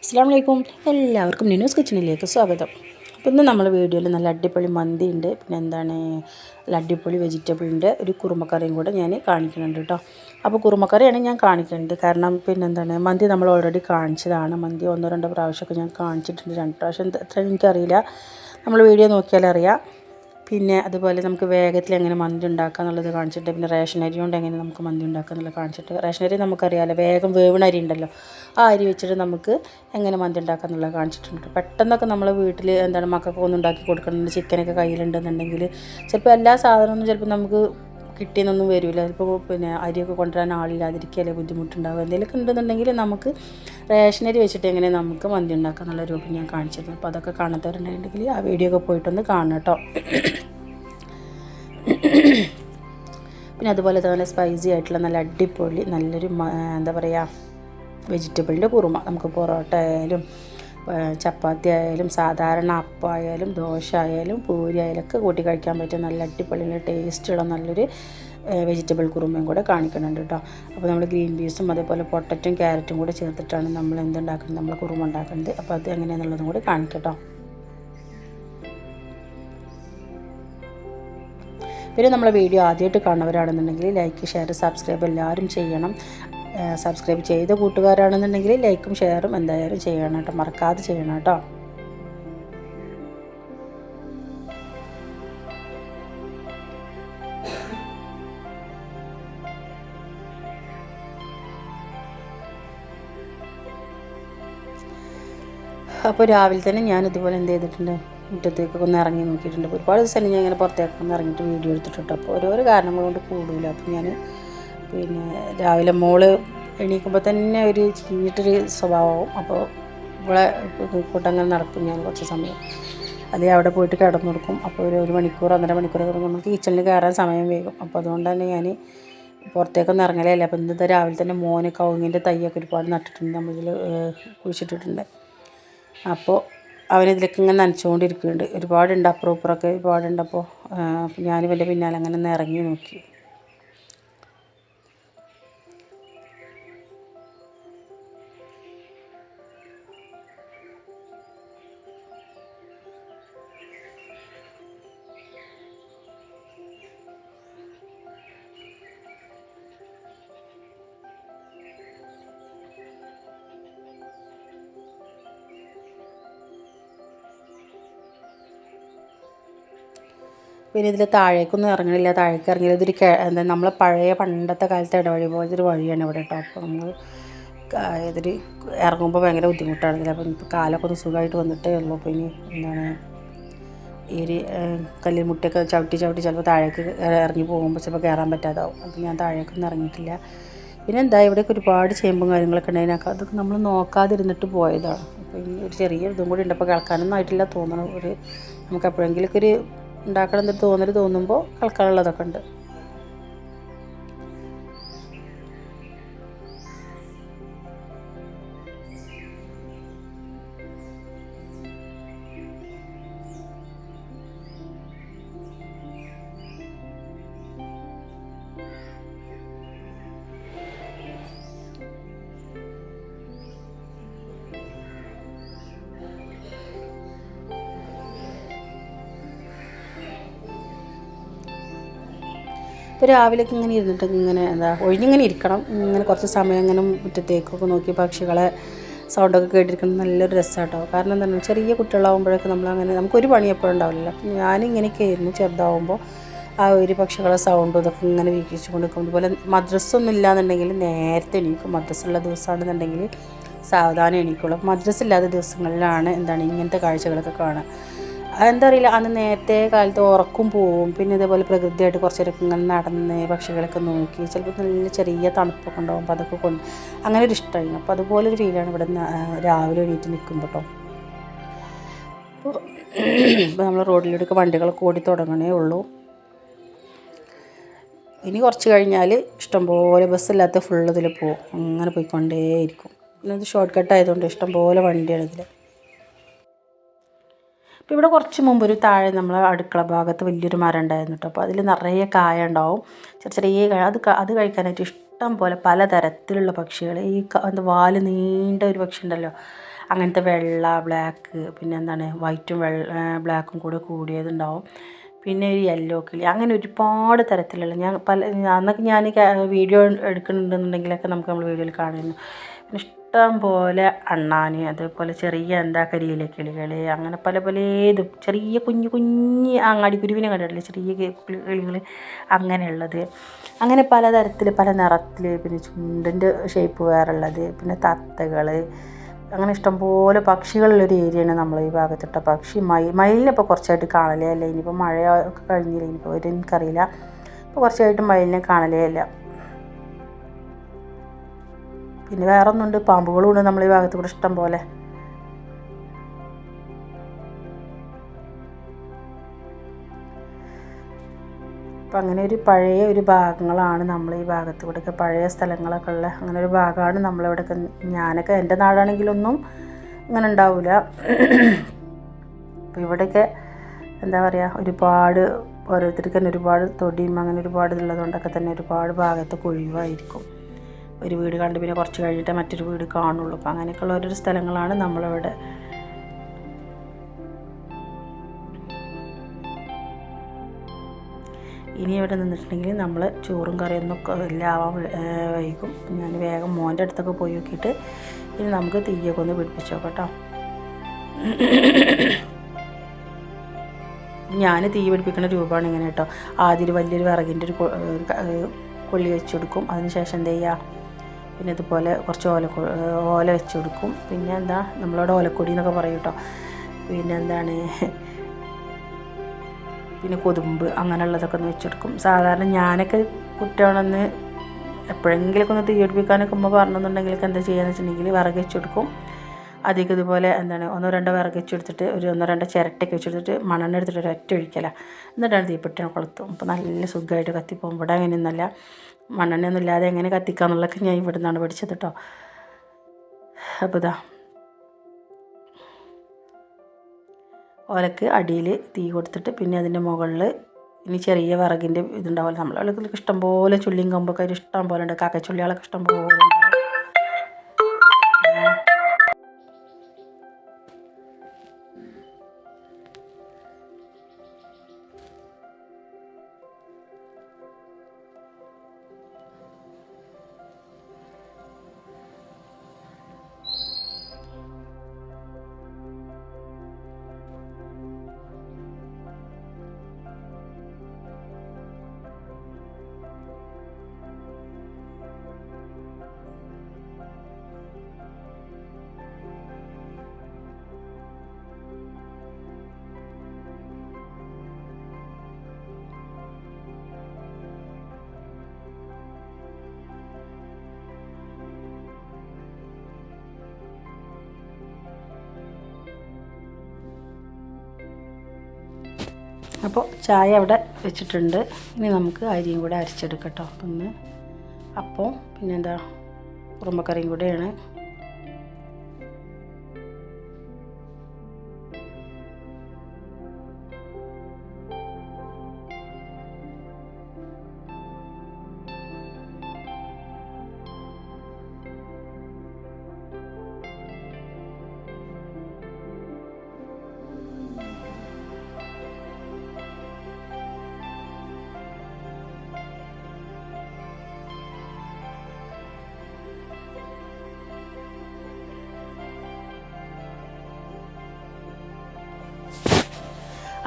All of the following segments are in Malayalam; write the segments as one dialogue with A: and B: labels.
A: അസ്സലാമു അലൈക്കും. എല്ലാവർക്കും നിനൂസ് കിച്ചണിലേക്ക് സ്വാഗതം. അപ്പോൾ ഇന്ന് നമ്മൾ വീഡിയോയിൽ നല്ല അടിപൊളി മന്തി ഉണ്ട്, പിന്നെ നല്ല അടിപൊളി വെജിറ്റബിളിൻ്റെ ഒരു കുറുമക്കറിയും കൂടെ ഞാൻ കാണിക്കുന്നുണ്ട് കേട്ടോ. അപ്പോൾ കുറുമക്കറിയാണ് ഞാൻ കാണിക്കുന്നത്, കാരണം മന്തി നമ്മൾ ഓൾറെഡി കാണിച്ചതാണ്. മന്തി 1-2 പ്രാവശ്യമൊക്കെ ഞാൻ കാണിച്ചിട്ടുണ്ട്, 2 പ്രാവശ്യം എത്ര എനിക്കറിയില്ല, നമ്മൾ വീഡിയോ നോക്കിയാലറിയാം. പിന്നെ അതുപോലെ നമുക്ക് വേഗത്തിൽ എങ്ങനെ മന്തി ഉണ്ടാക്കുക എന്നുള്ളത് കാണിച്ചിട്ട്, പിന്നെ റേഷൻ അരി കൊണ്ട് എങ്ങനെ നമുക്ക് മന്തി ഉണ്ടാക്കുക എന്നുള്ളത് കാണിച്ചിട്ട്. റേഷൻ അരി നമുക്കറിയാമല്ലോ, വേഗം വേവണ അരി ഉണ്ടല്ലോ, ആ അരി വെച്ചിട്ട് നമുക്ക് എങ്ങനെ മന്തി ഉണ്ടാക്കുക എന്നുള്ളത് കാണിച്ചിട്ടുണ്ട്. പെട്ടെന്നൊക്കെ നമ്മൾ വീട്ടിൽ മക്കൾക്ക് ഒന്നും ഉണ്ടാക്കി കൊടുക്കണമെന്ന്, ചിക്കനൊക്കെ കയ്യിലുണ്ടെന്നുണ്ടെങ്കിൽ ചിലപ്പോൾ എല്ലാ സാധനമൊന്നും ചിലപ്പോൾ നമുക്ക് കിട്ടിയെന്നൊന്നും വരില്ല. ചിലപ്പോൾ പിന്നെ അരിയൊക്കെ കൊണ്ടുവരാൻ ആളില്ലാതിരിക്കുകയല്ലേ, ബുദ്ധിമുട്ടുണ്ടാകും. എന്തെങ്കിലുമൊക്കെ ഉണ്ടെന്നുണ്ടെങ്കിൽ നമുക്ക് റേഷനരി വെച്ചിട്ട് എങ്ങനെ നമുക്ക് മന്തി ഉണ്ടാക്കുക എന്നുള്ള രൂപം ഞാൻ കാണിച്ചിരുന്നു. അപ്പോൾ അതൊക്കെ കാണാത്തവരുണ്ടെങ്കിൽ ആ വീഡിയോ ഒക്കെ പോയിട്ടൊന്ന് കാണണം കേട്ടോ. പിന്നെ അതുപോലെ തന്നെ സ്പൈസി ആയിട്ടുള്ള നല്ല അടിപൊളി നല്ലൊരു വെജിറ്റബിളിൻ്റെ കുറുമ. നമുക്ക് പൊറോട്ട ആയാലും ചപ്പാത്തി ആയാലും സാധാരണ അപ്പമായാലും ദോശ ആയാലും പൂരി ആയാലും ഒക്കെ കൂട്ടി കഴിക്കാൻ പറ്റിയ നല്ല അടിപൊളി ടേസ്റ്റുള്ള നല്ലൊരു വെജിറ്റബിൾ കുറുമയും കൂടെ കാണിക്കുന്നുണ്ട് കേട്ടോ. അപ്പോൾ നമ്മൾ ഗ്രീൻ പീസും അതേപോലെ പൊട്ടറ്റും ക്യാരറ്റും കൂടെ ചേർത്തിട്ടാണ് നമ്മൾ എന്തുണ്ടാക്കുന്നത്, നമ്മൾ കുറുമ ഉണ്ടാക്കുന്നത്. അപ്പോൾ അത് എങ്ങനെയാണെന്നുള്ളതും കൂടി കാണിക്കട്ടോ. പിന്നെ നമ്മളെ വീഡിയോ ആദ്യമായിട്ട് കാണുന്നവരാണെന്നുണ്ടെങ്കിൽ ലൈക്ക്, ഷെയർ, സബ്സ്ക്രൈബ് എല്ലാവരും ചെയ്യണം. സബ്സ്ക്രൈബ് ചെയ്ത കൂട്ടുകാരാണെന്നുണ്ടെങ്കിൽ ലൈക്കും ഷെയറും എന്തായാലും ചെയ്യണം കേട്ടോ, മറക്കാതെ ചെയ്യണം കേട്ടോ. അപ്പോൾ രാവിലെ തന്നെ ഞാൻ ഇതുപോലെ എന്ത് ചെയ്തിട്ടുണ്ട്, മുറ്റത്തേക്കൊക്കെ ഒന്ന് ഇറങ്ങി നോക്കിയിട്ടുണ്ട്. ഒരുപാട് ദിവസം ഞാൻ ഇങ്ങനെ പുറത്തേക്കൊക്കെ ഒന്ന് ഇറങ്ങിയിട്ട് വീഡിയോ എടുത്തിട്ടുണ്ട്. അപ്പോൾ ഓരോരോ കാരണങ്ങൾ കൊണ്ട് കൂടില്ല. അപ്പോൾ ഞാൻ പിന്നെ രാവിലെ മോള് എണീക്കുമ്പോൾ തന്നെ ഒരു ചീഞ്ഞിട്ടൊരു സ്വഭാവമാവും. അപ്പോൾ ഇവിടെ കൂട്ടങ്ങനെ നടക്കും ഞാൻ കുറച്ച് സമയം. അതേ അവിടെ പോയിട്ട് കിടന്നു കൊടുക്കും. അപ്പോൾ ഒരു മണിക്കൂർ 1.5 മണിക്കൂർ നമുക്ക് കിച്ചണിൽ കയറാൻ സമയം വേഗം. അപ്പോൾ അതുകൊണ്ട് തന്നെ ഞാൻ പുറത്തേക്കൊന്നും ഇറങ്ങലേ. അപ്പോൾ ഇന്നത്തെ രാവിലെ തന്നെ മോന് കവുങ്ങിൻ്റെ തൈയൊക്കെ ഒരുപാട് നട്ടിട്ടുണ്ട്, നമ്മളിൽ കുഴിച്ചിട്ടിട്ടുണ്ട്. അപ്പോൾ അവനിതിലേക്ക് ഇങ്ങനെ നനച്ചുകൊണ്ടിരിക്കുന്നുണ്ട്. ഒരുപാടുണ്ട്, അപ്പുറം ഇപ്പുറമൊക്കെ ഒരുപാടുണ്ട്. അപ്പോൾ ഞാനും എൻ്റെ പിന്നാലെ അങ്ങനെ ഒന്ന് ഇറങ്ങി നോക്കി. പിന്നെ ഇതിൽ താഴേക്കൊന്നും ഇറങ്ങണില്ല. താഴേക്ക് ഇറങ്ങിയാൽ ഇതൊരു നമ്മളെ പഴയ പണ്ടത്തെ കാലത്തെ ഇടവഴി പോലത്തെ ഒരു വഴിയാണ് ഇവിടെ കേട്ടോ. അപ്പോൾ നമ്മൾ ഇതിൽ ഇറങ്ങുമ്പോൾ ഭയങ്കര ബുദ്ധിമുട്ടാണ് ഇതിൽ. അപ്പോൾ ഇപ്പോൾ കാലൊക്കെ ഒന്ന് സുഖമായിട്ട് വന്നിട്ടേ ഉള്ളൂ. അപ്പോൾ ഇനി ഈ ഒരു കല്ലിൽ മുട്ടയൊക്കെ ചവിട്ടി ചിലപ്പോൾ താഴേക്ക് ഇറങ്ങി പോകുമ്പോൾ ചിലപ്പോൾ കയറാൻ പറ്റാതാവും. അപ്പോൾ ഞാൻ താഴേക്കൊന്നും ഇറങ്ങിയിട്ടില്ല. പിന്നെ ഇവിടെയൊക്കെ ഒരുപാട് ചേമ്പും കാര്യങ്ങളൊക്കെ ഉണ്ടായിരുന്നു. അതൊക്കെ നമ്മൾ നോക്കാതിരുന്നിട്ട് പോയതാണ്. അപ്പോൾ ഇനി ഒരു ചെറിയ ഇതും കൂടി ഉണ്ട്. അപ്പോൾ കേൾക്കാനൊന്നും ആയിട്ടില്ല തോന്നണം. നമുക്ക് എപ്പോഴെങ്കിലൊക്കെ ഒരു ഉണ്ടാക്കണം എന്നൊരു തോന്നുമ്പോൾ കളിക്കാനുള്ളതൊക്കെ ഉണ്ട്. ഇപ്പോൾ രാവിലെയൊക്കെ ഇങ്ങനെ ഇരുന്നിട്ട് ഇങ്ങനെ ഒഴിഞ്ഞിങ്ങനെ ഇരിക്കണം. ഇങ്ങനെ കുറച്ച് സമയം ഇങ്ങനെ മുറ്റത്തേക്കൊക്കെ നോക്കി പക്ഷികളെ സൗണ്ടൊക്കെ കേട്ടിരിക്കണം. നല്ലൊരു രസമാട്ടോ. കാരണം എന്താണ്, ചെറിയ കുട്ടികളാകുമ്പോഴൊക്കെ നമുക്കൊരു പണി എപ്പോഴും ഉണ്ടാവില്ല. അപ്പം ഞാനിങ്ങനെയൊക്കെ ആയിരുന്നു ചെറുതാവുമ്പോൾ. ആ ഒരു പക്ഷികളെ സൗണ്ടും ഇതൊക്കെ ഇങ്ങനെ വീക്ഷിച്ച് കൊണ്ടിരിക്കും. അതുപോലെ മദ്രസൊന്നും ഇല്ലാന്നുണ്ടെങ്കിൽ നേരത്തെ എണീക്കും. മദ്രസുള്ള ദിവസമാണെന്നുണ്ടെങ്കിൽ സാവധാനം എണീക്കുള്ളൂ. മദ്രസ ഇല്ലാത്ത ദിവസങ്ങളിലാണ് ഇങ്ങനത്തെ കാഴ്ചകളൊക്കെ കാണുക. എന്താ അറിയില്ല, അന്ന് നേരത്തെ കാലത്ത് ഉറക്കം പോവും. പിന്നെ ഇതേപോലെ പ്രകൃതിയായിട്ട് കുറച്ച് നേരമൊക്കെ ഇങ്ങനെ നടന്ന് പക്ഷികളൊക്കെ നോക്കി, ചിലപ്പോൾ നല്ല ചെറിയ തണുപ്പൊക്കെ ഉണ്ടാവും. അപ്പോൾ അതൊക്കെ അങ്ങനെ ഒരു ഇഷ്ടമായിരുന്നു. അപ്പോൾ അതുപോലൊരു ഫീലാണ് ഇവിടെ രാവിലെ എണീറ്റ് നിൽക്കുമ്പോൾ കേട്ടോ. ഇപ്പോൾ നമ്മൾ റോഡിലൂടെയൊക്കെ വണ്ടികളൊക്കെ ഓടി തുടങ്ങണേ ഉള്ളൂ. ഇനി കുറച്ച് കഴിഞ്ഞാൽ ഇഷ്ടംപോലെ ബസ്സില്ലാത്ത ഫുള്ള് ഇതിൽ പോകും. അങ്ങനെ പോയിക്കൊണ്ടേയിരിക്കും. പിന്നെ ഇത് ഷോർട്ട് കട്ട് ആയതുകൊണ്ട് ഇഷ്ടംപോലെ വണ്ടിയാണ് ഇതിൽ. അപ്പോൾ ഇവിടെ കുറച്ച് മുമ്പ് ഒരു താഴെ നമ്മളെ അടുക്കള ഭാഗത്ത് വലിയൊരു മരം ഉണ്ടായിരുന്നു കേട്ടോ. അപ്പോൾ അതിൽ നിറയെ കായ ഉണ്ടാവും, ചെറിയ കായ. അത് കഴിക്കാനായിട്ട് ഇഷ്ടം പോലെ പലതരത്തിലുള്ള പക്ഷികൾ. വാല് നീണ്ട ഒരു പക്ഷി ഉണ്ടല്ലോ, അങ്ങനത്തെ വെള്ള ബ്ലാക്ക് പിന്നെ എന്താണ് വൈറ്റും ബ്ലാക്കും കൂടെ കൂടിയതുണ്ടാവും. പിന്നെ ഒരു യെല്ലോ കിളി, അങ്ങനെ ഒരുപാട് തരത്തിലുള്ള അന്നൊക്കെ ഞാൻ വീഡിയോ എടുക്കുന്നുണ്ടെന്നുണ്ടെങ്കിലൊക്കെ നമ്മൾ വീഡിയോയിൽ കാണുന്നു. പിന്നെ ഇഷ്ടം പോലെ അണ്ണാന്, അതേപോലെ ചെറിയ കരിയില കിളികൾ, അങ്ങനെ പല പലതും ചെറിയ കുഞ്ഞു കുഞ്ഞ് അങ്ങാടിക്കുരുവിനെ കണ്ടിട്ടില്ലേ, ചെറിയ കിളികൾ അങ്ങനെയുള്ളത്, അങ്ങനെ പലതരത്തിൽ പല നിറത്തിൽ, പിന്നെ ചുണ്ടിൻ്റെ ഷേപ്പ് വേറുള്ളത്, പിന്നെ തത്തകൾ, അങ്ങനെ ഇഷ്ടംപോലെ പക്ഷികളുള്ളൊരു ഏരിയയാണ് നമ്മൾ ഈ ഭാഗത്തിട്ട. മയിലിനിപ്പോൾ കുറച്ചായിട്ട് കാണലേ അല്ല. ഇനിയിപ്പോൾ മഴ ഒക്കെ കഴിഞ്ഞില്ല, ഇനിയിപ്പോൾ വരും എനിക്കറിയില്ല. ഇപ്പോൾ കുറച്ചായിട്ട് മയിലിനെ കാണലേ അല്ല. പിന്നെ വേറെ ഒന്നുണ്ട്, പാമ്പുകളും ഉണ്ട് നമ്മൾ ഈ ഭാഗത്ത് കൂടെ ഇഷ്ടം പോലെ. അപ്പം അങ്ങനെ ഒരു പഴയ ഒരു ഭാഗങ്ങളാണ് നമ്മൾ ഈ ഭാഗത്ത് കൂടെയൊക്കെ, പഴയ സ്ഥലങ്ങളൊക്കെ ഉള്ള അങ്ങനെ ഒരു ഭാഗമാണ് നമ്മളിവിടെയൊക്കെ. ഞാനൊക്കെ എൻ്റെ നാടാണെങ്കിലൊന്നും അങ്ങനെ ഉണ്ടാവില്ല. അപ്പോൾ ഇവിടെയൊക്കെ എന്താ പറയുക, ഒരുപാട് ഓരോരുത്തർക്ക് തന്നെ ഒരുപാട് തൊടിയും അങ്ങനെ ഒരുപാട് ഉള്ളതുകൊണ്ടൊക്കെ തന്നെ ഒരുപാട് ഭാഗത്തൊക്കെ ഒഴിവായിരിക്കും. ഒരു വീട് കണ്ട് പിന്നെ കുറച്ച് കഴിഞ്ഞിട്ടേ മറ്റൊരു വീട് കാണുള്ളൂ. അപ്പോൾ അങ്ങനെയൊക്കെയുള്ള ഓരോരോ സ്ഥലങ്ങളാണ് നമ്മളിവിടെ. ഇനി ഇവിടെ നിന്നിട്ടുണ്ടെങ്കിൽ നമ്മൾ ചോറും കറിയൊന്നും എല്ലാം ആവാൻ വൈകും. ഞാൻ വേഗം മോൻ്റെ അടുത്തൊക്കെ പോയി നോക്കിയിട്ട് ഇനി നമുക്ക് തീയൊക്കെ ഒന്ന് പിടിപ്പിച്ച് നോക്കട്ടോ. ഞാൻ തീ പിടിപ്പിക്കുന്ന രൂപമാണ് ഇങ്ങനെ കേട്ടോ. ആദ്യം വലിയൊരു വിറകിൻ്റെ ഒരു കൊള്ളി വെച്ച് കൊടുക്കും. അതിന് ശേഷം എന്ത് ചെയ്യുക, പിന്നെ ഇതുപോലെ കുറച്ച് ഓല വെച്ച് കൊടുക്കും. പിന്നെ എന്താ നമ്മളവിടെ ഓലക്കൊടി എന്നൊക്കെ പറയും കേട്ടോ. പിന്നെ എന്താണ്, പിന്നെ കൊതുമ്പ് അങ്ങനെയുള്ളതൊക്കെ ഒന്ന് വെച്ചെടുക്കും. സാധാരണ ഞാനൊക്കെ കുട്ടികളൊന്ന് എപ്പോഴെങ്കിലൊക്കെ ഒന്ന് തീ പിടിപ്പിക്കാനൊക്കെ ഉമ്മ പറഞ്ഞെന്നുണ്ടെങ്കിലൊക്കെ എന്താ ചെയ്യുകയെന്ന് വെച്ചിട്ടുണ്ടെങ്കിൽ വിറക് വെച്ച് കൊടുക്കും. അധികം ഇതുപോലെ എന്താണ് 1-2 വിറക് വെച്ചെടുത്തിട്ട് ഒരു 1-2 ചിരട്ടയൊക്കെ വെച്ചെടുത്തിട്ട് മണ്ണെണ്ണ എടുത്തിട്ട് ഒരൊറ്റ ഒഴിക്കല, എന്നിട്ടാണ് തീപ്പെട്ടിനെ കൊളുത്തും. അപ്പോൾ നല്ല സുഖമായിട്ട് കത്തിപ്പോകും. ഇവിടെ അങ്ങനെയൊന്നുമല്ല, മണ്ണെണ്ണയൊന്നും ഇല്ലാതെ എങ്ങനെ കത്തിക്കാന്നുള്ളതൊക്കെ ഞാൻ ഇവിടെ നിന്നാണ് പഠിച്ചത് കേട്ടോ. അപ്പോൾ ഇതാ ഓലക്ക് അടിയിൽ തീ കൊടുത്തിട്ട് പിന്നെ അതിൻ്റെ മുകളിൽ ഇനി ചെറിയ വിറകിൻ്റെ ഇതുണ്ടാവില്ല. നമ്മളെ ഇഷ്ടം പോലെ ചുള്ളിയും കമ്പൊക്കെ ഇഷ്ടം പോലെ ഉണ്ട്, കാക്കച്ചുള്ളികളൊക്കെ ഇഷ്ടം പോലെ ഉണ്ട്. അപ്പോൾ ചായ അവിടെ വെച്ചിട്ടുണ്ട്. ഇനി നമുക്ക് അരിയും കൂടെ അരച്ചെടുക്കട്ടോ. ഒന്ന് അപ്പോൾ പിന്നെന്താ കുറുമക്കറിയും കൂടെയാണ്.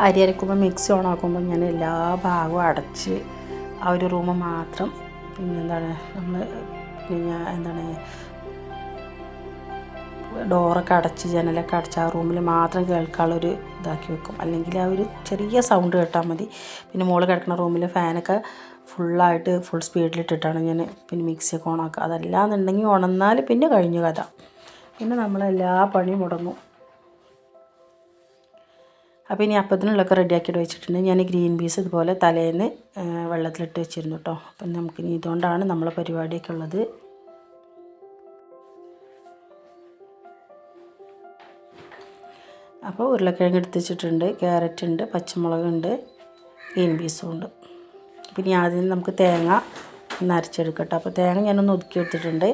A: അരി അരക്കുമ്പോൾ മിക്സി ഓണാക്കുമ്പോൾ ഞാൻ എല്ലാ ഭാഗവും അടച്ച് ആ ഒരു റൂം മാത്രം പിന്നെന്താണ് ഡോറൊക്കെ അടച്ച് ജനലൊക്കെ അടച്ച് ആ റൂമിൽ മാത്രം കേൾക്കാനുള്ളൊരു ഇതാക്കി വെക്കും. അല്ലെങ്കിൽ ആ ഒരു ചെറിയ സൗണ്ട് കേട്ടാൽ മതി. പിന്നെ മുകളിൽ കിടക്കുന്ന റൂമിൽ ഫാനൊക്കെ ഫുൾ സ്പീഡിലിട്ടിട്ടാണ് ഞാൻ പിന്നെ മിക്സിയൊക്കെ ഓണാക്കുക. അതല്ലാന്നുണ്ടെങ്കിൽ ഉണന്നാൽ പിന്നെ കഴിഞ്ഞു കഥ. പിന്നെ നമ്മളെല്ലാ പണിയും മുടങ്ങും. അപ്പോൾ ഇനി അപ്പത്തിനുള്ളതൊക്കെ റെഡിയാക്കിയിട്ട് വെച്ചിട്ടുണ്ട്. ഞാൻ ഗ്രീൻ പീസ് ഇതുപോലെ തലേന്ന് വെള്ളത്തിലിട്ട് വെച്ചിരുന്നു കേട്ടോ. അപ്പം നമുക്കിനി ഇതുകൊണ്ടാണ് നമ്മളെ പരിപാടിയൊക്കെ ഉള്ളത്. അപ്പോൾ ഉരുളക്കിഴങ്ങ് എടുത്ത് വെച്ചിട്ടുണ്ട്, ക്യാരറ്റ് ഉണ്ട്, പച്ചമുളകുണ്ട്, ഗ്രീൻ പീസും ഉണ്ട്. പിന്നെ ആദ്യം നമുക്ക് തേങ്ങ ഒന്ന് അരച്ചെടുക്കട്ടോ. അപ്പോൾ തേങ്ങ ഞാനൊന്ന് ഒതുക്കി എടുത്തിട്ടുണ്ട്.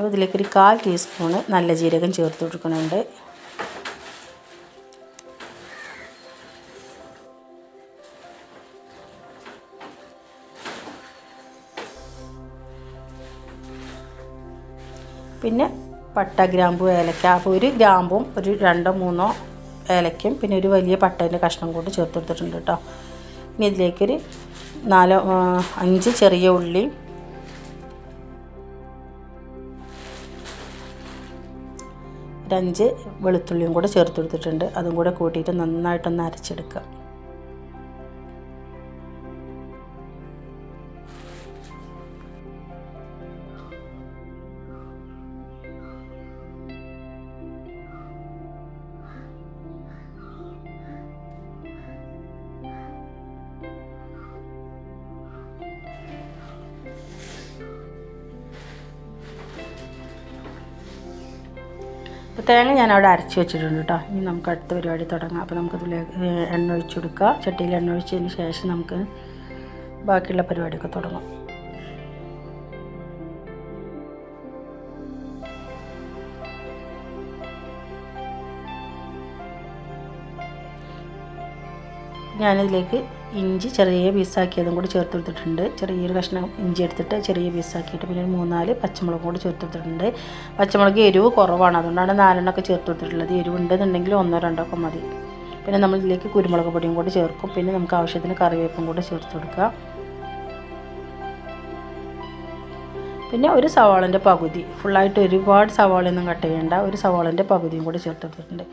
A: അപ്പോൾ ഇതിലേക്കൊരു 1/4 ടീസ്പൂണ് നല്ല ജീരകം ചേർത്ത് കൊടുക്കുന്നുണ്ട്. പിന്നെ പട്ട, ഗ്രാമ്പു, ഏലക്ക. അപ്പോൾ ഒരു ഗ്രാമ്പും ഒരു 2-3 ഏലക്കയും പിന്നെ ഒരു വലിയ പട്ടേൻ്റെ കഷ്ണം കൂടി ചേർത്ത് കൊടുത്തിട്ടുണ്ട് കേട്ടോ. ഇനി ഇതിലേക്കൊരു 4-5 ചെറിയ ഉള്ളി, ഒരു 5 വെളുത്തുള്ളിയും കൂടെ ചേർത്ത് കൊടുത്തിട്ടുണ്ട്. അതും കൂടെ കൂട്ടിയിട്ട് നന്നായിട്ടൊന്ന് അരച്ചെടുക്കുക. അപ്പോൾ തേങ്ങ ഞാനവിടെ അരച്ച് വെച്ചിട്ടുണ്ട് കേട്ടോ. ഇനി നമുക്ക് അടുത്ത പരിപാടി തുടങ്ങാം. അപ്പോൾ നമുക്കതിൽ എണ്ണ ഒഴിച്ച് കൊടുക്കുക. ചട്ടിയിൽ എണ്ണ ഒഴിച്ചതിന് ശേഷം നമുക്ക് ബാക്കിയുള്ള പരിപാടിയൊക്കെ തുടങ്ങാം. ഞാനിതിലേക്ക് ഇഞ്ചി ചെറിയ പീസാക്കിയതും കൂടി ചേർത്ത് കൊടുത്തിട്ടുണ്ട്. ചെറിയൊരു കഷ്ണം ഇഞ്ചി എടുത്തിട്ട് ചെറിയ പീസാക്കിയിട്ട് പിന്നെ ഒരു 3-4 പച്ചമുളകും കൂടി ചേർത്ത് കൊടുത്തിട്ടുണ്ട്. പച്ചമുളക് എരിവ് കുറവാണ്, അതുകൊണ്ടാണ് 4 ചേർത്ത് കൊടുത്തിട്ടുള്ളത്. എരിവ് ഉണ്ടെന്നുണ്ടെങ്കിൽ 1-2 ഒക്കെ മതി. പിന്നെ നമ്മളിതിലേക്ക് കുരുമുളക് പൊടിയും കൂടി ചേർക്കും. പിന്നെ നമുക്ക് ആവശ്യത്തിന് കറിവേപ്പും കൂടി ചേർത്ത് കൊടുക്കുക. പിന്നെ ഒരു സവാളൻ്റെ പകുതി, ഫുള്ളായിട്ട് ഒരുപാട് സവാളയൊന്നും കട്ട് ചെയ്യേണ്ട, ഒരു സവാളൻ്റെ പകുതിയും കൂടി ചേർത്ത് കൊടുത്തിട്ടുണ്ട്.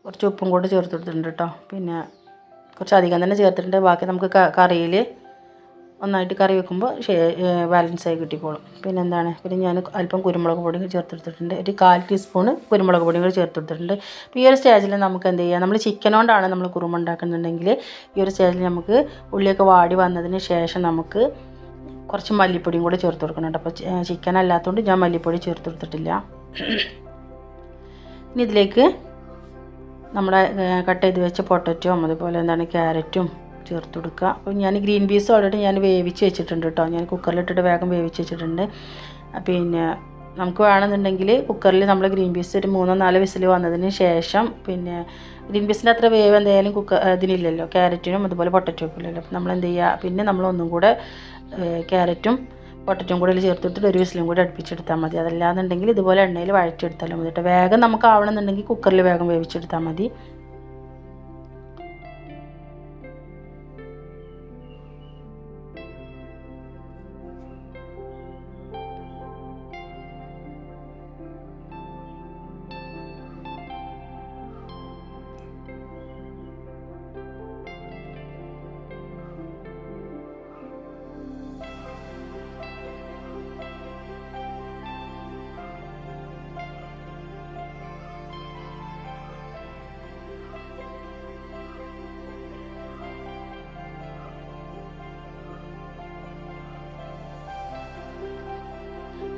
A: കുറച്ച് ഉപ്പും കൂടി ചേർത്ത് കൊടുത്തിട്ടുണ്ട് കേട്ടോ. പിന്നെ കുറച്ച് അധികം തന്നെ ചേർത്തിട്ടുണ്ട്. ബാക്കി നമുക്ക് കറിയിൽ ഒന്നായിട്ട് കറി വെക്കുമ്പോൾ ബാലൻസായി കിട്ടിക്കോളും. പിന്നെ എന്താണ്, പിന്നെ ഞാൻ അല്പം കുരുമുളക് പൊടി ചേർത്ത് കൊടുത്തിട്ടുണ്ട്. ഒരു 1/4 ടീസ്പൂണ് കുരുമുളക് പൊടി കൂടി ചേർത്ത് കൊടുത്തിട്ടുണ്ട്. അപ്പോൾ ഈ ഒരു സ്റ്റേജിൽ നമുക്ക് എന്ത് ചെയ്യാം, നമ്മൾ ചിക്കൻ കൊണ്ടാണ് നമ്മൾ കുറുമ ഉണ്ടാക്കുന്നുണ്ടെങ്കിൽ ഈ ഒരു സ്റ്റേജിൽ നമുക്ക് ഉള്ളിയൊക്കെ വാടി വന്നതിന് ശേഷം നമുക്ക് കുറച്ച് മല്ലിപ്പൊടിയും കൂടി ചേർത്ത് കൊടുക്കണം കേട്ടോ. അപ്പോൾ ചിക്കൻ അല്ലാത്തതുകൊണ്ട് ഞാൻ മല്ലിപ്പൊടി ചേർത്ത് കൊടുത്തിട്ടില്ല. ഇനി ഇതിലേക്ക് നമ്മുടെ കട്ട് ചെയ്ത് വെച്ച പൊട്ടറ്റോയും അതുപോലെ എന്താണ് ക്യാരറ്റും ചേർത്ത് കൊടുക്കുക. അപ്പോൾ ഞാൻ ഗ്രീൻ പീസ് ഓൾറെഡി ഞാൻ വേവിച്ച് വെച്ചിട്ടുണ്ട് കേട്ടോ. ഞാൻ കുക്കറിലിട്ടിട്ട് വേഗം വേവിച്ച് വെച്ചിട്ടുണ്ട്. പിന്നെ നമുക്ക് വേണമെന്നുണ്ടെങ്കിൽ കുക്കറിൽ നമ്മൾ ഗ്രീൻ പീസ് ഒരു 3-4 വിസിൽ വന്നതിന് ശേഷം, പിന്നെ ഗ്രീൻ പീസിൻ്റെ അത്ര വേവ് എന്തായാലും ഇതിനില്ലല്ലോ, ക്യാരറ്റിനും അതുപോലെ പൊട്ടറ്റോക്കും ഇല്ലല്ലോ. അപ്പോൾ നമ്മൾ എന്ത് ചെയ്യുക, പിന്നെ നമ്മളൊന്നും കൂടെ ക്യാരറ്റും പൊട്ടറ്റോയും കൂടെ ചേർത്ത് കൊടുത്തിട്ട് ഒരു വിസിലും കൂടി അടുപ്പിച്ചെടുത്താൽ മതി. അതല്ലാന്നുണ്ടെങ്കിൽ ഇതുപോലെ എണ്ണയിൽ വഴറ്റിയെടുത്താലും മതി കേട്ടോ. വേഗം നമുക്ക് ആവണമെന്നുണ്ടെങ്കിൽ കുക്കറിൽ വേഗം വേവിച്ചെടുത്താൽ മതി.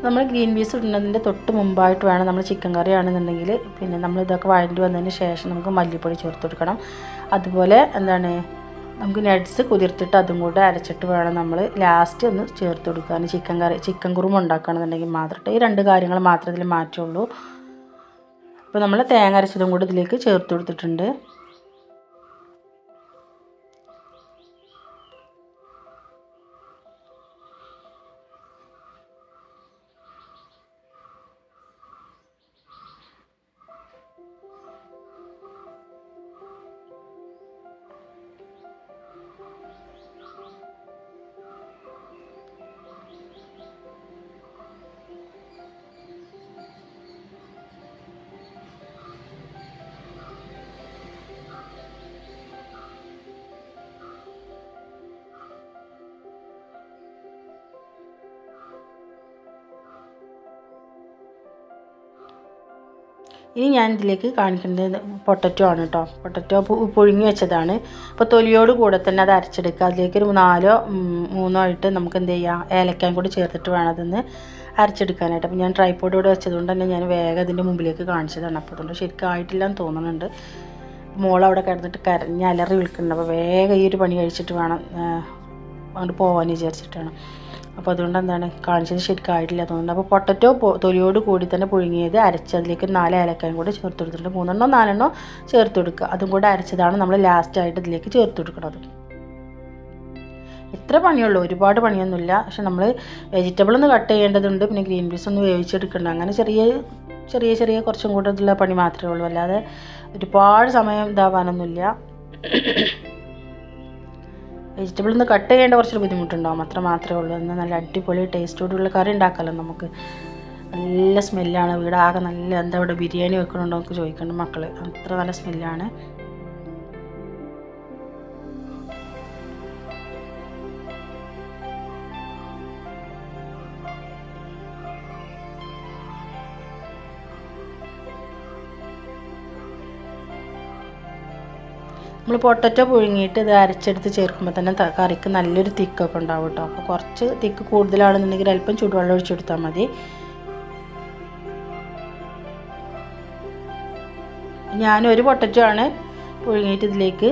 A: നമ്മൾ ഗ്രീൻ പീസ് ഇടുന്നതിൻ്റെ തൊട്ട് മുമ്പായിട്ട് വേണം നമ്മൾ ചിക്കൻ കറി ആണെന്നുണ്ടെങ്കിൽ പിന്നെ നമ്മൾ ഇതൊക്കെ വഴണ്ടി വന്നതിന് ശേഷം നമുക്ക് മല്ലിപ്പൊടി ചേർത്ത് കൊടുക്കണം. അതുപോലെ എന്താണ്, നമുക്ക് നട്ട്സ് കുതിർത്തിട്ട് അതും കൂടെ അരച്ചിട്ട് വേണം നമ്മൾ ലാസ്റ്റ് ഒന്ന് ചേർത്ത് കൊടുക്കാൻ. ചിക്കൻ കുറുമ ഉണ്ടാക്കുകയാണെന്നുണ്ടെങ്കിൽ മാത്രമേ ഈ 2 കാര്യങ്ങൾ മാത്രമേ ഇതിൽ മാറ്റുള്ളൂ. അപ്പോൾ നമ്മൾ തേങ്ങ അരച്ചതും കൂടി ഇതിലേക്ക് ചേർത്ത് കൊടുത്തിട്ടുണ്ട്. ഇനി ഞാൻ ഇതിലേക്ക് കാണിക്കേണ്ടത് പൊട്ടറ്റോ ആണ് കേട്ടോ. പൊട്ടറ്റോ പുഴുങ്ങി വെച്ചതാണ്. അപ്പോൾ തൊലിയോട് കൂടെ തന്നെ അത് അരച്ചെടുക്കുക. അതിലേക്ക് ഒരു 4 3 ആയിട്ട് നമുക്ക് എന്ത് ചെയ്യാം, ഏലക്കായും കൂടി ചേർത്തിട്ട് വേണം അതൊന്ന് അരച്ചെടുക്കാനായിട്ട്. അപ്പോൾ ഞാൻ ട്രൈപോഡ് ഇവിടെ വെച്ചതുകൊണ്ട് തന്നെ ഞാൻ വേഗം അതിൻ്റെ മുമ്പിലേക്ക് കാണിച്ചതാണ്. അപ്പോൾ അതുകൊണ്ട് ശരിക്കും ആയിട്ടില്ല എന്ന് തോന്നുന്നുണ്ട്. മോളവിടെ കിടന്നിട്ട് കരഞ്ഞ് അലറി വിളിക്കുന്നുണ്ട്. അപ്പോൾ വേഗം ഈ ഒരു പണി കഴിച്ചിട്ട് വേണം അങ്ങോട്ട് പോകാൻ വിചാരിച്ചിട്ടാണ്. അപ്പോൾ അതുകൊണ്ട് എന്താണ് കാണിച്ചത് ശരിക്കും ആയിട്ടില്ല തോന്നുന്നുണ്ട്. അപ്പോൾ പൊട്ടറ്റോ തൊലിയോട് കൂടി തന്നെ പുഴുങ്ങിയത് അരച്ച് അതിലേക്ക് 4 ഏലക്കായും കൂടി ചേർത്ത് കൊടുത്തിട്ടുണ്ട്. 3 4 ചേർത്ത് കൊടുക്കുക. അതും കൂടെ അരച്ചതാണ് നമ്മൾ ലാസ്റ്റായിട്ട് ഇതിലേക്ക് ചേർത്ത് കൊടുക്കുന്നത്. ഇത്ര പണിയുള്ളൂ, ഒരുപാട് പണിയൊന്നുമില്ല. പക്ഷെ നമ്മൾ വെജിറ്റബിൾ ഒന്ന് കട്ട് ചെയ്യേണ്ടതുണ്ട്, പിന്നെ ഗ്രീൻ പീസ് ഒന്ന് വേവിച്ചെടുക്കേണ്ട, അങ്ങനെ ചെറിയ കുറച്ചും കൂടെ ഉള്ള പണി മാത്രമേ ഉള്ളൂ. അല്ലാതെ ഒരുപാട് സമയം ഇതാവാനൊന്നുമില്ല. വെജിറ്റബിൾ ഒന്ന് കട്ട് ചെയ്യേണ്ട കുറച്ചൊരു ബുദ്ധിമുട്ടുണ്ടാകും, അത്ര മാത്രമേ ഉള്ളൂ. എന്നാൽ നല്ല അടിപൊളി ടേസ്റ്റോടുള്ള കറി ഉണ്ടാക്കാമല്ലോ നമുക്ക്. നല്ല സ്മെല്ലാണ്, വീടാകെ നല്ല എന്താ ഇവിടെ ബിരിയാണി വെക്കണുണ്ടോ എന്നൊക്കെ ചോദിക്കുന്നുണ്ട് മക്കൾ, അത്ര നല്ല സ്മെല്ലാണ്. നമ്മൾ പൊട്ടറ്റോ പുഴുങ്ങിയിട്ട് ഇത് അരച്ചെടുത്ത് ചേർക്കുമ്പോൾ തന്നെ കറിക്ക് നല്ലൊരു തിക്കൊക്കെ ഉണ്ടാവും കേട്ടോ. അപ്പോൾ കുറച്ച് തിക്ക് കൂടുതലാണെന്നുണ്ടെങ്കിൽ അല്പം ചൂടുവെള്ളം ഒഴിച്ചെടുത്താൽ മതി. ഞാനൊരു പൊട്ടറ്റോ ആണ് പുഴുങ്ങിയിട്ട് ഇതിലേക്ക്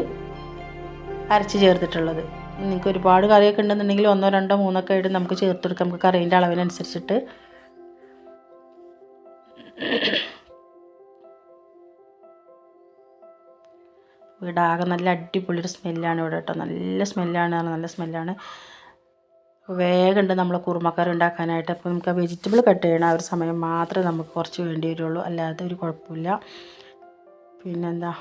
A: അരച്ച് ചേർത്തിട്ടുള്ളത്. നിങ്ങൾക്ക് ഒരുപാട് കറിയൊക്കെ ഉണ്ടെന്നുണ്ടെങ്കിൽ 1 2 3 ഒക്കെ ആയിട്ട് നമുക്ക് ചേർത്തെടുക്കാം, നമുക്ക് കറീൻ്റെ അളവിനനുസരിച്ചിട്ട്. വീടാകെ നല്ല അടിപൊളിയൊരു സ്മെല്ലാണ് ഇവിടെ കേട്ടോ. നല്ല സ്മെല്ലാണ്. വേഗം ഉണ്ട് നമ്മൾ കുറുമക്കറി ഉണ്ടാക്കാനായിട്ട്. അപ്പോൾ നമുക്ക് ആ വെജിറ്റബിൾ കട്ട് ചെയ്യണം ആ ഒരു സമയം മാത്രമേ നമുക്ക് കുറച്ച് വേണ്ടി വരുള്ളൂ, അല്ലാതെ ഒരു കുഴപ്പമില്ല. പിന്നെന്താ,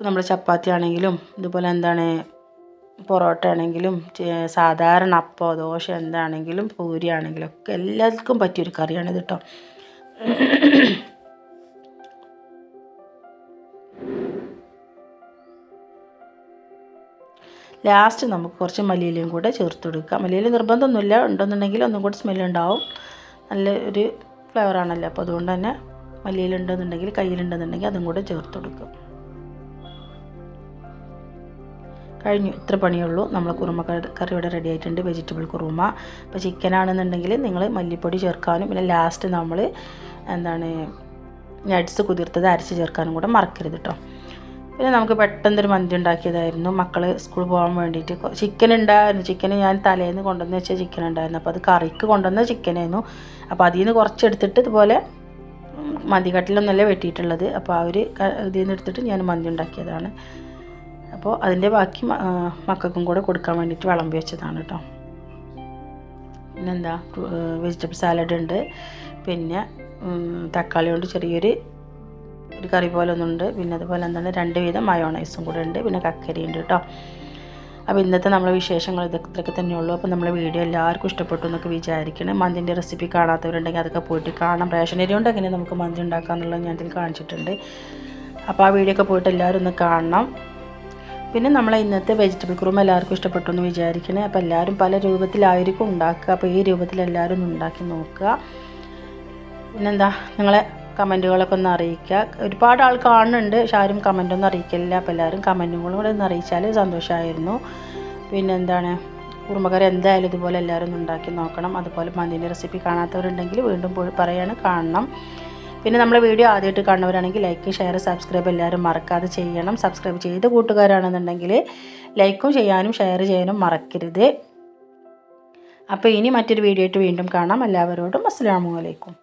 A: നമ്മൾ ചപ്പാത്തി ആണെങ്കിലും ഇതുപോലെ എന്താണ് പൊറോട്ട ആണെങ്കിലും സാധാരണ അപ്പോ ദോശ എന്താണെങ്കിലും പൂരി ആണെങ്കിലും ഒക്കെ എല്ലാവർക്കും പറ്റിയൊരു കറിയാണിത് കേട്ടോ. ലാസ്റ്റ് നമുക്ക് കുറച്ച് മല്ലിയിലയും കൂടെ ചേർത്ത് കൊടുക്കാം. മല്ലിയില നിർബന്ധമൊന്നുമില്ല, ഉണ്ടെന്നുണ്ടെങ്കിൽ ഒന്നും കൂടി സ്മെല്ലുണ്ടാവും, നല്ല ഒരു ഫ്ലേവറാണല്ലോ. അപ്പോൾ അതുകൊണ്ട് തന്നെ മല്ലിയില ഉണ്ടെന്നുണ്ടെങ്കിൽ കയ്യിലുണ്ടെന്നുണ്ടെങ്കിൽ അതും കൂടെ ചേർത്ത് കൊടുക്കും. കഴിഞ്ഞു, ഇത്ര പണിയുള്ളൂ. നമ്മൾ കുറുമ കറി ഇവിടെ റെഡി ആയിട്ടുണ്ട്, വെജിറ്റബിൾ കുറുമ. അപ്പോൾ ചിക്കനാണെന്നുണ്ടെങ്കിൽ നിങ്ങൾ മല്ലിപ്പൊടി ചേർക്കാനും പിന്നെ ലാസ്റ്റ് നമ്മൾ എന്താണ് നട്ട്സ് കുതിർത്തത് അരച്ച് ചേർക്കാനും കൂടെ മറക്കരുത് കേട്ടോ. പിന്നെ നമുക്ക് പെട്ടെന്നൊരു മന്തി ഉണ്ടാക്കിയതായിരുന്നു. മക്കൾ സ്കൂളിൽ പോകാൻ വേണ്ടിയിട്ട് ചിക്കൻ ഉണ്ടായിരുന്നു. ചിക്കൻ ഞാൻ തലേന്ന് കൊണ്ടുവന്ന് വെച്ച ചിക്കൻ ഉണ്ടായിരുന്നു. അപ്പോൾ അത് കറിക്ക് കൊണ്ടുവന്ന ചിക്കനായിരുന്നു. അപ്പോൾ അതിൽ നിന്ന് കുറച്ചെടുത്തിട്ട് ഇതുപോലെ മന്തിക്കട്ടിലൊന്നല്ല വെട്ടിയിട്ടുള്ളത്. അപ്പോൾ ആ ഒരു ഇതിൽ നിന്ന് എടുത്തിട്ട് ഞാൻ മന്തി ഉണ്ടാക്കിയതാണ്. അപ്പോൾ അതിൻ്റെ ബാക്കി മക്കൾക്കും കൂടെ കൊടുക്കാൻ വേണ്ടിയിട്ട് വിളമ്പി വെച്ചതാണ് കേട്ടോ. പിന്നെന്താ, വെജിറ്റബിൾ സാലഡ് ഉണ്ട്, പിന്നെ തക്കാളി കൊണ്ട് ചെറിയൊരു കറി പോലെ ഒന്നുണ്ട്, പിന്നെ അതുപോലെ എന്താണ് 2 വീതം മയോണൈസും കൂടെ ഉണ്ട്, പിന്നെ കക്കരി ഉണ്ട് കേട്ടോ. അപ്പോൾ ഇന്നത്തെ നമ്മളെ വിശേഷങ്ങൾ ഇതൊക്കെ തന്നെയുള്ളൂ. അപ്പോൾ നമ്മളെ വീഡിയോ എല്ലാവർക്കും ഇഷ്ടപ്പെട്ടു എന്നൊക്കെ വിചാരിക്കണം. മന്തിൻ്റെ റെസിപ്പി കാണാത്തവരുണ്ടെങ്കിൽ അതൊക്കെ പോയിട്ട് കാണാം. റേഷൻ അരി കൊണ്ട് എങ്ങനെ നമുക്ക് മന്തി ഉണ്ടാക്കാമെന്നുള്ളത് ഞാൻ ഇതിൽ കാണിച്ചിട്ടുണ്ട്. അപ്പോൾ ആ വീഡിയോ ഒക്കെ പോയിട്ട് എല്ലാവരും ഒന്ന് കാണണം. പിന്നെ നമ്മളെ ഇന്നത്തെ വെജിറ്റബിൾ കുറുമ എല്ലാവർക്കും ഇഷ്ടപ്പെട്ടു എന്ന് വിചാരിക്കണേ. അപ്പോൾ എല്ലാവരും പല രൂപത്തിലായിരിക്കും ഉണ്ടാക്കുക. അപ്പോൾ ഈ രൂപത്തിൽ എല്ലാവരും ഒന്ന് ഉണ്ടാക്കി നോക്കുക. പിന്നെന്താ, നിങ്ങളെ കമൻറ്റുകളൊക്കെ ഒന്ന് അറിയിക്കുക. ഒരുപാട് ആൾ കാണുന്നുണ്ട്, പക്ഷെ ആരും കമൻറ്റൊന്നും അറിയിക്കില്ല. അപ്പോൾ എല്ലാവരും കമൻറ്റുകളും കൂടെ ഒന്ന് അറിയിച്ചാൽ സന്തോഷമായിരുന്നു. പിന്നെ എന്താണ്, കുറുമക്കറി എന്തായാലും ഇതുപോലെ എല്ലാവരും ഒന്ന് ഉണ്ടാക്കി നോക്കണം. അതുപോലെ മന്തിൻ്റെ റെസിപ്പി കാണാത്തവരുണ്ടെങ്കിൽ വീണ്ടും പോയി പറയാണ്, കാണണം. പിന്നെ നമ്മുടെ വീഡിയോ ആദ്യമായിട്ട് കാണുന്നവരാണെങ്കിൽ ലൈക്ക്, ഷെയർ, സബ്സ്ക്രൈബ് എല്ലാവരും മറക്കാതെ ചെയ്യണം. സബ്സ്ക്രൈബ് ചെയ്ത കൂട്ടുകാരാണെന്നുണ്ടെങ്കിൽ ലൈക്കും ചെയ്യാനും ഷെയർ ചെയ്യാനും മറക്കരുത്. അപ്പോൾ ഇനി മറ്റൊരു വീഡിയോ ആയിട്ട് വീണ്ടും കാണാം. എല്ലാവരോടും അസ്സലാമു അലൈക്കും.